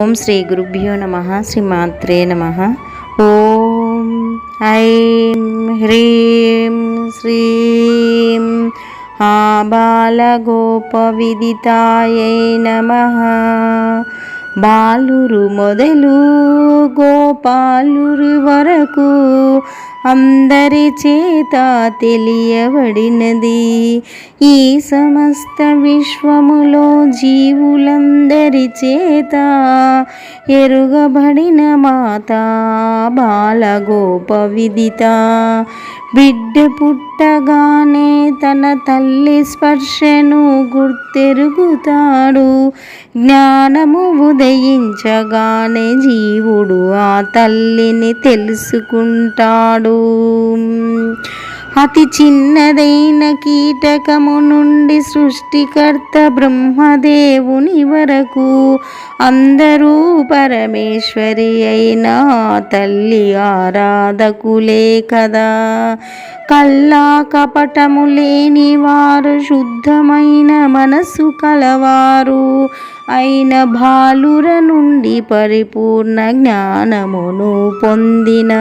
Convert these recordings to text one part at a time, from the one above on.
ఓం శ్రీ గురుభ్యో నమః. శ్రీమాత్రే నమః. ఓం ఐం హ్రీం శ్రీం బాలగోపవిదితాయై నమః. బాలురు మొదలు గోపాలురు వరకు అందరి చేత తెలియబడినది. ఈ సమస్త విశ్వములో జీవులందరి చేత ఎరుగబడిన మాత బాలగోప విదిత. బిడ్డ పుట్టగానే తన తల్లి స్పర్శను గుర్తెరుగుతాడు. జ్ఞానము ఉదయించగానే జీవుడు ఆ తల్లిని తెలుసుకుంటాడు. అతి చిన్నదైన కీటకము నుండి సృష్టికర్త బ్రహ్మదేవుని వరకు అందరూ పరమేశ్వరి అయిన తల్లి ఆరాధకులే కదా. కల్లా కపటము లేని వారు, శుద్ధమైన మనసు కలవారు అయిన బాలుర నుండి పరిపూర్ణ జ్ఞానమును పొందిన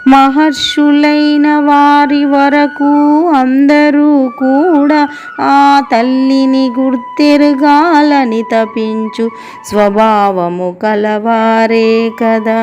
మహర్షులైన వారి వరకు అందరూ కూడా ఆ తల్లిని గుర్తెరగాలని తపించు స్వభావము కలవారే కదా.